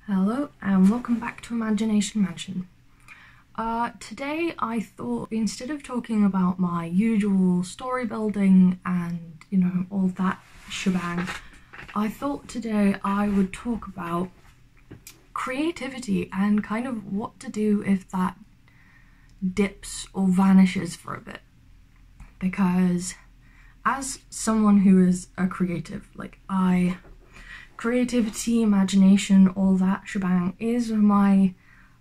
Hello and welcome back to Imagination Mansion. Today I thought instead of talking about my usual story building and, all that shebang, I thought today I would talk about creativity and kind of what to do if that dips or vanishes for a bit. Because as someone who is a creative, creativity, imagination, all that shebang is my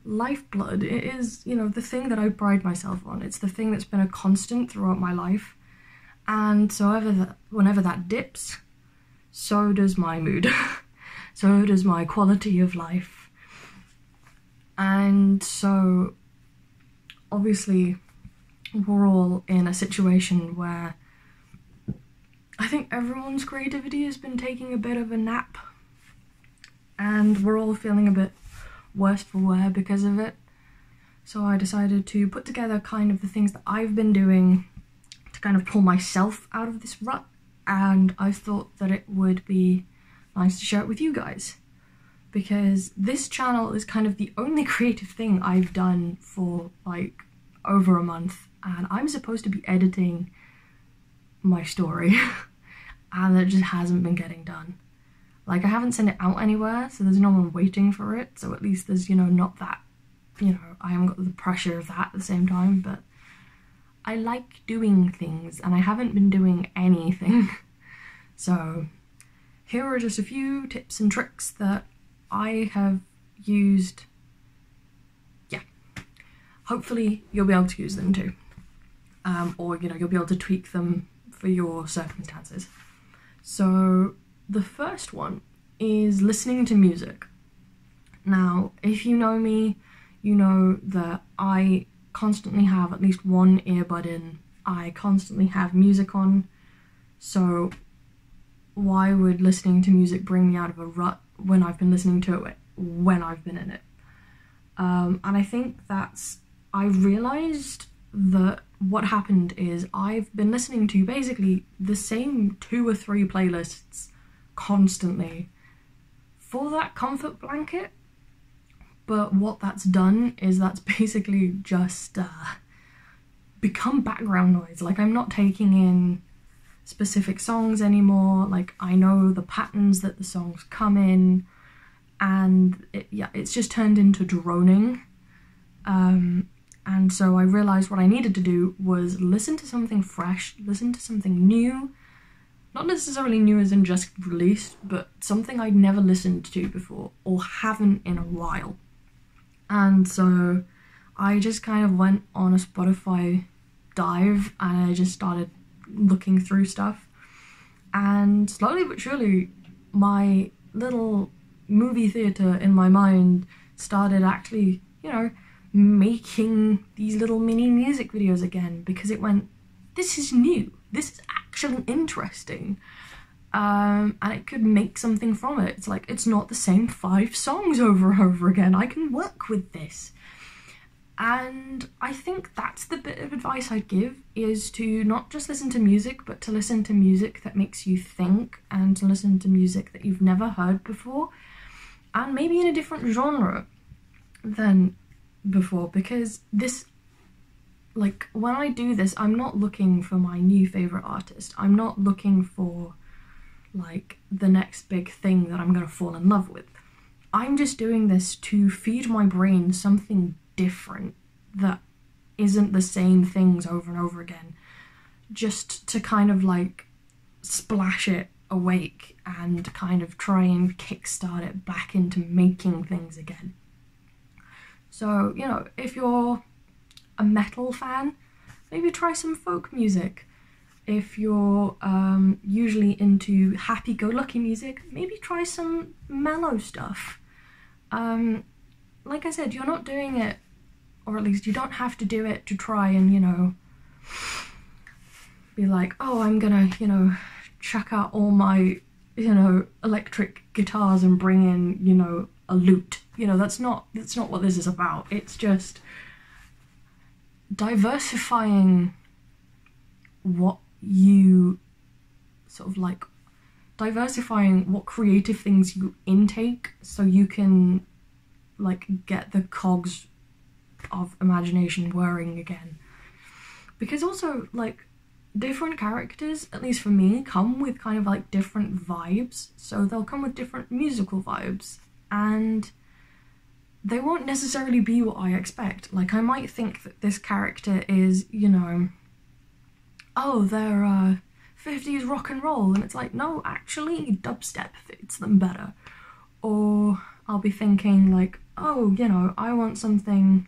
lifeblood. It is, the thing that I pride myself on. It's the thing that's been a constant throughout my life. And so whenever that dips, so does my mood. So does my quality of life. And so, obviously, we're all in a situation where I think everyone's creativity has been taking a bit of a nap, and we're all feeling a bit worse for wear because of it. So I decided to put together kind of the things that I've been doing to kind of pull myself out of this rut, and I thought that it would be nice to share it with you guys, because this channel is kind of the only creative thing I've done for over a month, and I'm supposed to be editing my story and it just hasn't been getting done. I haven't sent it out anywhere, so there's no one waiting for it, so at least there's, not that, I haven't got the pressure of that at the same time, but I like doing things and I haven't been doing anything. So here are just a few tips and tricks that I have used. Yeah, hopefully you'll be able to use them too. Or, you'll be able to tweak them for your circumstances. So the first one is listening to music. Now, if you know me, you know that I constantly have at least one earbud in. I constantly have music on. So why would listening to music bring me out of a rut when I've been listening to it when I've been in it? And I think I realised that what happened is I've been listening to basically the same 2 or 3 playlists constantly for that comfort blanket, but what that's done is that's basically just become background noise. I'm not taking in specific songs anymore. I know the patterns that the songs come in, and it's just turned into droning. And so I realised what I needed to do was listen to something fresh, listen to something new, not necessarily new as in just released, but something I'd never listened to before or haven't in a while. And so I just kind of went on a Spotify dive and I just started looking through stuff, and slowly but surely my little movie theatre in my mind started actually, making these little mini music videos again, because it went, this is new, this is actually interesting, and it could make something from it. It's it's not the same 5 songs over and over again, I can work with this. And I think that's the bit of advice I'd give, is to not just listen to music, but to listen to music that makes you think, and to listen to music that you've never heard before, and maybe in a different genre than before, because this, when I do this, I'm not looking for my new favourite artist. I'm not looking for, the next big thing that I'm going to fall in love with. I'm just doing this to feed my brain something different that isn't the same things over and over again, just to kind of splash it awake and kind of try and kickstart it back into making things again. So, if you're a metal fan, maybe try some folk music. If you're usually into happy-go-lucky music, maybe try some mellow stuff. Like I said, you're not doing it, or at least you don't have to do it to try and, be like, oh, I'm gonna, chuck out all my, electric guitars and bring in, a lute. That's not what this is about. It's just diversifying what you diversifying what creative things you intake, so you can like get the cogs of imagination whirring again. Because also, like, different characters, at least for me, come with kind of like different vibes. So they'll come with different musical vibes, and they won't necessarily be what I expect. Like, I might think that this character is, you know, oh, they're 50s rock and roll, and it's like, no, actually dubstep fits them better. Or I'll be thinking like, oh, you know, I want something,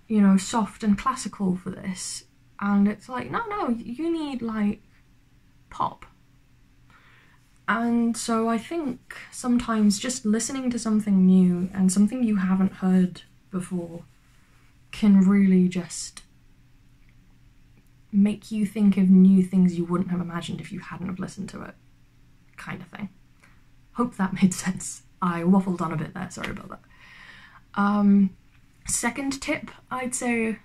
you know, soft and classical for this, and it's like, no, you need like pop. And so I think sometimes just listening to something new and something you haven't heard before can really just make you think of new things you wouldn't have imagined if you hadn't have listened to it, kind of thing. Hope that made sense. I waffled on a bit there, sorry about that. Second tip, I'd say,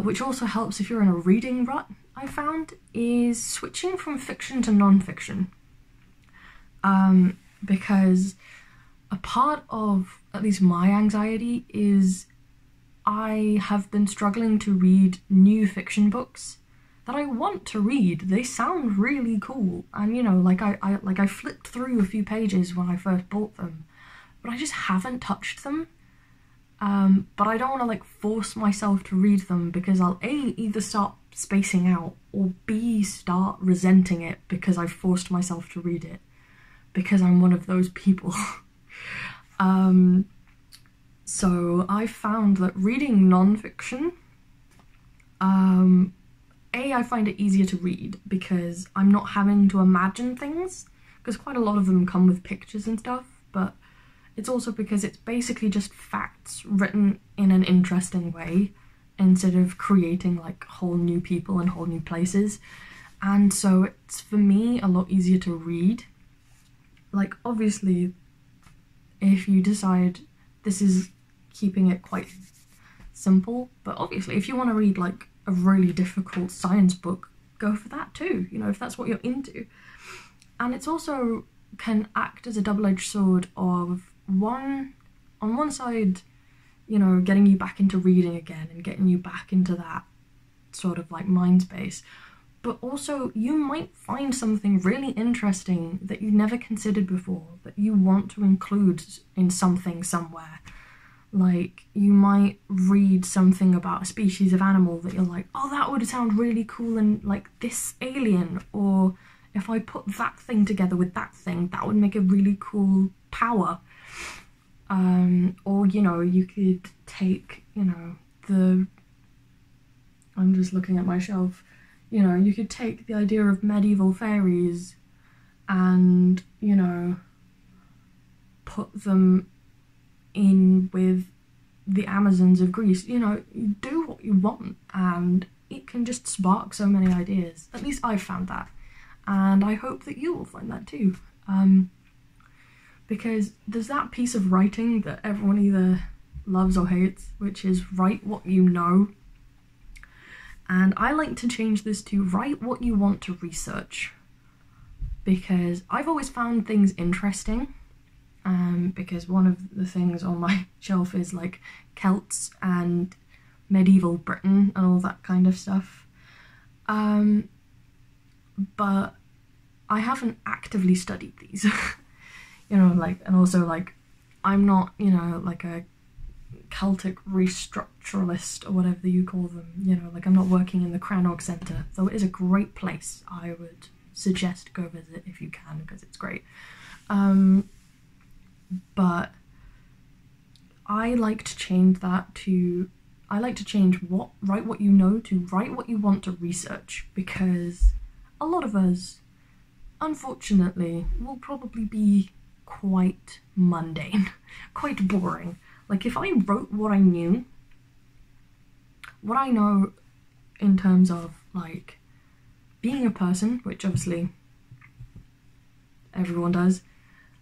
which also helps if you're in a reading rut, I found, is switching from fiction to non-fiction. Because a part of, at least my anxiety, is I have been struggling to read new fiction books that I want to read. They sound really cool, and you know, like I flipped through a few pages when I first bought them, but I just haven't touched them. But I don't want to like force myself to read them, because I'll A, either start spacing out, or B, start resenting it because I've forced myself to read it, because I'm one of those people. So I found that reading non-fiction, A, I find it easier to read because I'm not having to imagine things, because quite a lot of them come with pictures and stuff, but it's also because it's basically just facts written in an interesting way instead of creating like whole new people and whole new places. And so it's, for me, a lot easier to read. Like, obviously, if you decide this is keeping it quite simple, but obviously if you want to read like a really difficult science book, go for that too, you know, if that's what you're into. And it's also can act as a double-edged sword of on one side, you know, getting you back into reading again and getting you back into that sort of like mind space, but also you might find something really interesting that you never considered before that you want to include in something somewhere. Like, you might read something about a species of animal that you're like, oh, that would sound really cool in like this alien, or if I put that thing together with that thing, that would make a really cool power. Or, you know, you could take, you know, I'm just looking at my shelf, you know, you could take the idea of medieval fairies and, you know, put them in with the Amazons of Greece. You know, you do what you want and it can just spark so many ideas. At least I've found that, and I hope that you will find that too. Because there's that piece of writing that everyone either loves or hates, which is write what you know. And I like to change this to write what you want to research, because I've always found things interesting. Because one of the things on my shelf is like Celts and medieval Britain and all that kind of stuff. But I haven't actively studied these. You know, like, and also like, I'm not, you know, like a Celtic restructuralist or whatever you call them, you know, like I'm not working in the Crannog Centre, though it is a great place. I would suggest go visit if you can, because it's great. But I like to change that to, I like to change write what you know to write what you want to research, because a lot of us, unfortunately, will probably be quite mundane, quite boring. Like, if I wrote what I knew, what I know in terms of like being a person, which obviously everyone does,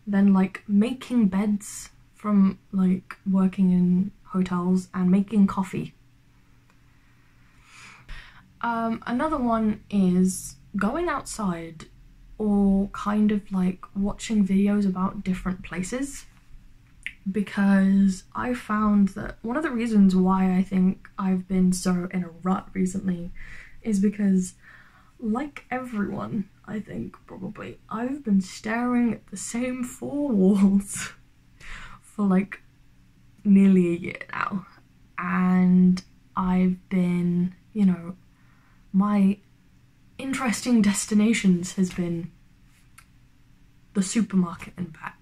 then like making beds from like working in hotels and making coffee. Another one is going outside, or kind of like watching videos about different places. because I found that one of the reasons why I think I've been so in a rut recently is because, like everyone, I think probably, I've been staring at the same four walls for like nearly a year now, and I've been, you know, my interesting destinations has been the supermarket and back.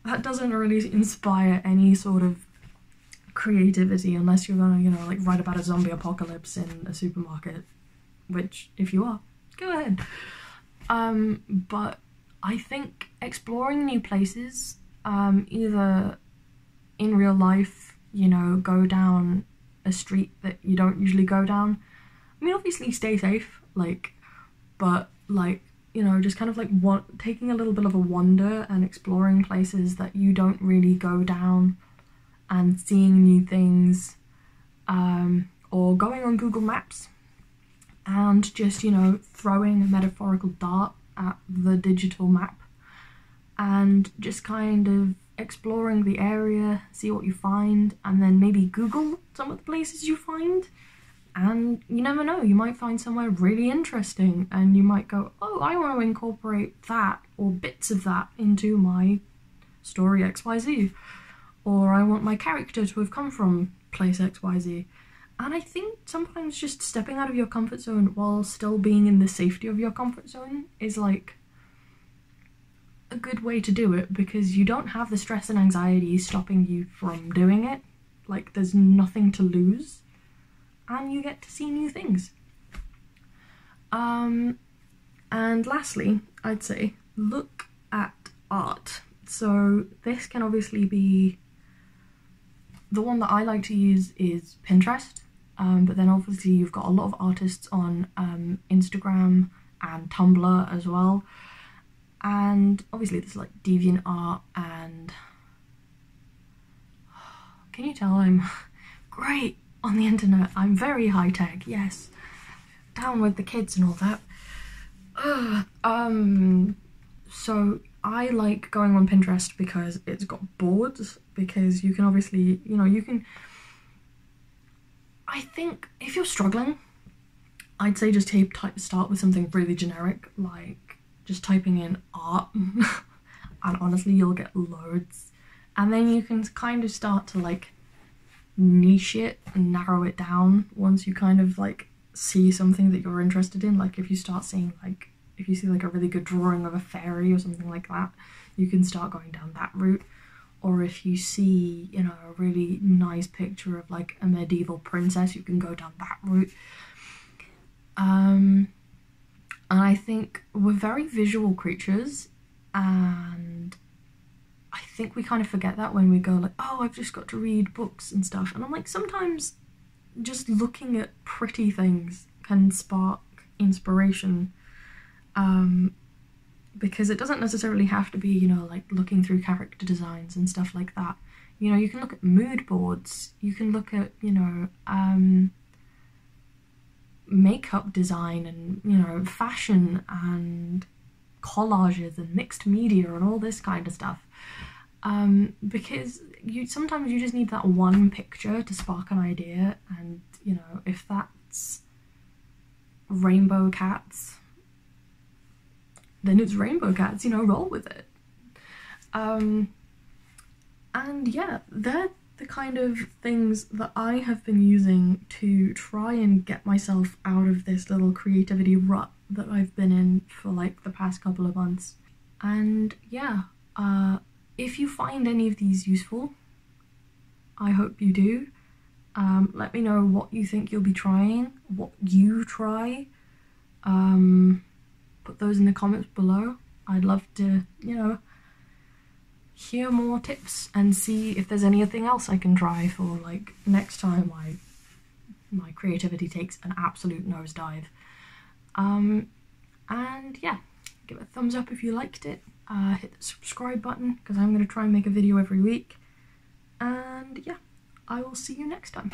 That doesn't really inspire any sort of creativity unless you're gonna, you know, like write about a zombie apocalypse in a supermarket, which if you are, go ahead. But I think exploring new places, either in real life, you know, go down a street that you don't usually go down. I mean, obviously stay safe, like, but like, you know, just kind of like taking a little bit of a wander and exploring places that you don't really go down and seeing new things, or going on Google Maps and just, you know, throwing a metaphorical dart at the digital map and just kind of exploring the area, see what you find, and then maybe Google some of the places you find. And you never know, you might find somewhere really interesting and you might go, oh, I want to incorporate that or bits of that into my story XYZ, or I want my character to have come from place XYZ. And I think sometimes just stepping out of your comfort zone while still being in the safety of your comfort zone is like a good way to do it, because you don't have the stress and anxiety stopping you from doing it. Like, there's nothing to lose. And you get to see new things. And lastly, I'd say look at art. So this can obviously be, the one that I like to use is Pinterest, but then obviously you've got a lot of artists on Instagram and Tumblr as well. And obviously there's like DeviantArt and... Can you tell I'm great on the internet? I'm very high tech, yes. Down with the kids and all that. So I like going on Pinterest because it's got boards, because you can obviously, you know, you can... I think if you're struggling, I'd say just start with something really generic, like just typing in art, and honestly you'll get loads. And then you can kind of start to like niche it and narrow it down once you kind of like see something that you're interested in. Like if you start seeing, like, if you see like a really good drawing of a fairy or something like that, you can start going down that route. Or if you see, you know, a really nice picture of like a medieval princess, you can go down that route. And I think we're very visual creatures, and I think we kind of forget that when we go like, oh, I've just got to read books and stuff. And I'm like, sometimes just looking at pretty things can spark inspiration, because it doesn't necessarily have to be, you know, like looking through character designs and stuff like that. You know, you can look at mood boards, you can look at, you know, makeup design and, you know, fashion and collages and mixed media and all this kind of stuff. Because sometimes you just need that one picture to spark an idea, and, you know, if that's rainbow cats, then it's rainbow cats, you know, roll with it. And yeah, they're the kind of things that I have been using to try and get myself out of this little creativity rut that I've been in for like the past couple of months. And yeah, if you find any of these useful, I hope you do. Let me know what you think you'll be trying, what you try. Put those in the comments below. I'd love to, you know, hear more tips and see if there's anything else I can try for like next time my creativity takes an absolute nosedive. And yeah, give it a thumbs up if you liked it. Hit the subscribe button, because I'm going to try and make a video every week. And yeah, I will see you next time.